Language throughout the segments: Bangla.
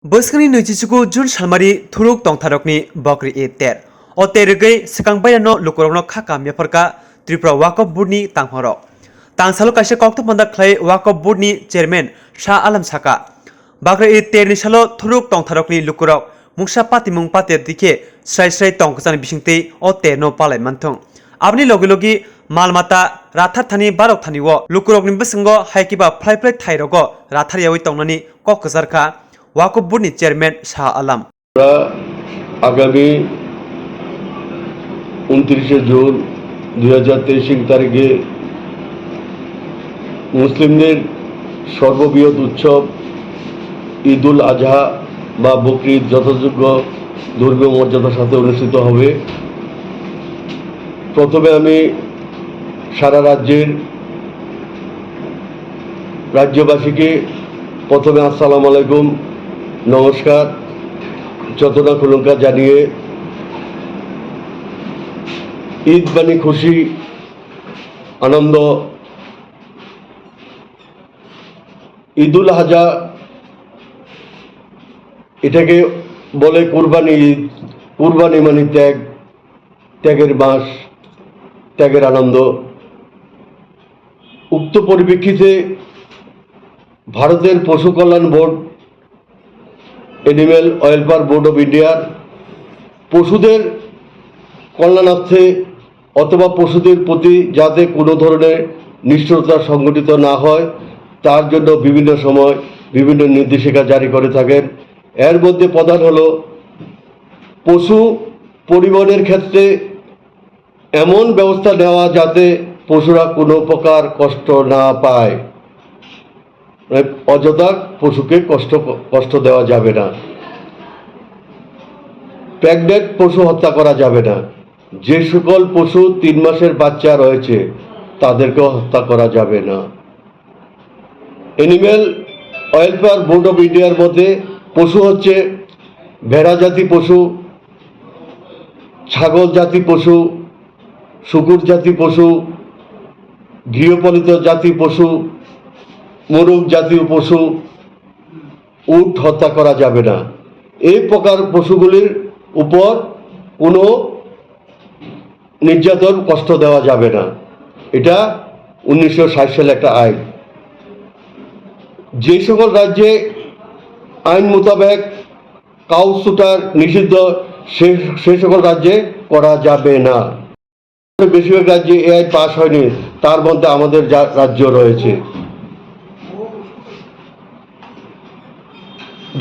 बोसोरनि 27 जुन सालमारि थुरुक तंथारकनि बकरी ईद तेर o tergei sekangbayano lukurokno khaka mephorka Tripura Waqf Boardni tangphorok tangsalo kaisa kokto panda khlai Waqf Boardni chairman Shah Alam Saka bakri Eid terni salo thuruk tongtharokni lukurok mungsa patimung pate dikhe srai tongkjani bisingtei o terno palai manthong abni logi malmata rathar thani barok thani o lukurokni bisingo haikiba phlai thairogo rathariyawi tongnani kokjarkha Waqf Boardni chairman Shah Alam আগামী 29 জুন 2023 তারিখে মুসলিমদের সর্ববৃহৎ উৎসব ঈদুল আজহা বা বকরি ঈদ যথাযোগ্য ধর্মীয় মর্যাদার সাথে অনুষ্ঠিত হবে। প্রথমে আমি সারা রাজ্যবাসীকে প্রথমে আসসালামু আলাইকুম নমস্কার যতটা খুলুঙ্কা জানিয়ে ঈদ মানে খুশি আনন্দ। ঈদুল আজহা এটাকে বলে কুরবানি ঈদ। কুরবানি মানে ত্যাগের মাস, ত্যাগের আনন্দ। উক্ত পরিপ্রেক্ষিতে ভারতের পশু কল্যাণ board animal welfare board of ইন্ডিয়ার পশুদের কল্যাণার্থে অথবা পশুদের প্রতি যাতে কোনো ধরনের নিষ্ঠুরতা সংঘটিত না হয় তার জন্য বিভিন্ন সময় বিভিন্ন নির্দেশিকা জারি করে থাকেন। এর মধ্যে প্রধান হলো পশু পরিবহনের ক্ষেত্রে এমন ব্যবস্থা নেওয়া যাতে পশুরা কোনো প্রকার কষ্ট না পায়। অযথা পশুকে কষ্ট দেওয়া যাবে না। প্রেগনেন্ট পশু হত্যা করা যাবে না। যে সকল পশু 3 মাসের বাচ্চা রয়েছে তাদেরকেও হত্যা করা যাবে না। এনিম্যাল ওয়েলফেয়ার বোর্ড অফ ইন্ডিয়ার মধ্যে পশু হচ্ছে ভেড়া জাতি পশু, ছাগল জাতি পশু, শুকুর জাতি পশু, গৃহপালিত জাতি পশু, মোরগ জাতীয় পশু, উট হত্যা করা যাবে না। এই প্রকার পশুগুলির উপর কোনো নির্যাতন কষ্ট দেওয়া যাবে না। এটা 1960 সালে একটা আইন। যে সকল রাজ্যে আইন মোতাবেক কাউ শুটার নিষিদ্ধ সে সকল রাজ্যে করা যাবে না। বেশিরভাগ রাজ্যে এই আইন পাস হয়নি, তার মধ্যে আমাদের রাজ্য রয়েছে।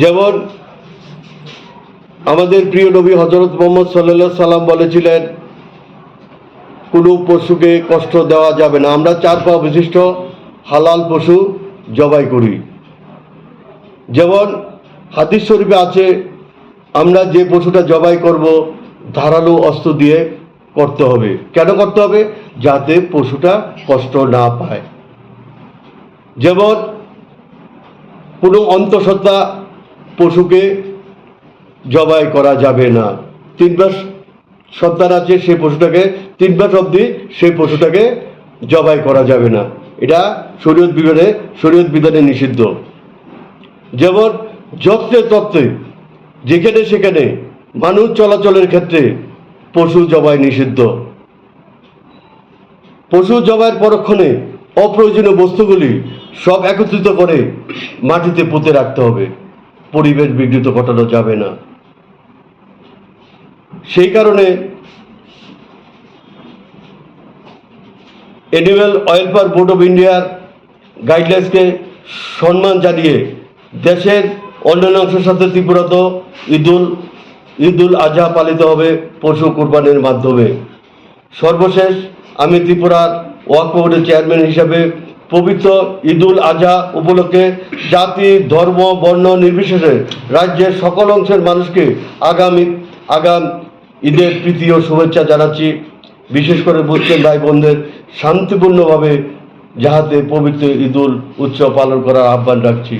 যেমন আমাদের প্রিয় নবী হযরত মুহাম্মদ সাল্লাল্লাহু আলাইহি সাল্লাম বলেছিলেন কোনো পশুকে কষ্ট দেওয়া যাবে না। আমরা 4 পা বিশিষ্ট হালাল পশু জবাই করি। যেমন হাদিস শরীফে আছে আমরা যে পশুটা জবাই করব ধারালো অস্ত্র দিয়ে করতে হবে। কেন করতে হবে? যাতে পশুটা কষ্ট না পায়। যেমন কোনো অন্তঃসত্ত্বা পশুকে জবাই করা যাবে না। 3 মাস সন্তান আছে সেই পশুটাকে 3 মাস অবধি সেই পশুটাকে জবাই করা যাবে না। এটা শরীয়ত বিধানে নিষিদ্ধ। যেমন যত্রে যেখানে সেখানে মানুষ চলাচলের ক্ষেত্রে পশু জবাই নিষিদ্ধ। পশু জবাইয়ের পরক্ষণে অপ্রয়োজনীয় বস্তুগুলি সব একত্রিত করে মাটিতে পুঁতে রাখতে হবে। পরিবেশ বিঘ্নিত ঘটানো যাবে না। সেই কারণে এনিম্যাল ওয়েলফেয়ার বোর্ড অফ ইন্ডিয়ার গাইডলাইন্সকে সম্মান জানিয়ে দেশের অন্যান্য অংশের সাথে ত্রিপুরাতেও ঈদুল আজহা পালিত হবে পশু কুরবানির মাধ্যমে। সর্বশেষ আমি ত্রিপুরার ওয়াকফ বোর্ডের চেয়ারম্যান হিসাবে পবিত্র ঈদুল আজহা উপলক্ষে জাতি ধর্ম বর্ণ নির্বিশেষে রাজ্যের সকল অংশের মানুষকে আগাম ঈদের প্রীতি ও শুভেচ্ছা জানাচ্ছি। বিশেষ করে মুসলিম ভাই বোনদের শান্তিপূর্ণভাবে যাহাতে পবিত্র ঈদুল উৎসব পালন করার আহ্বান রাখছি।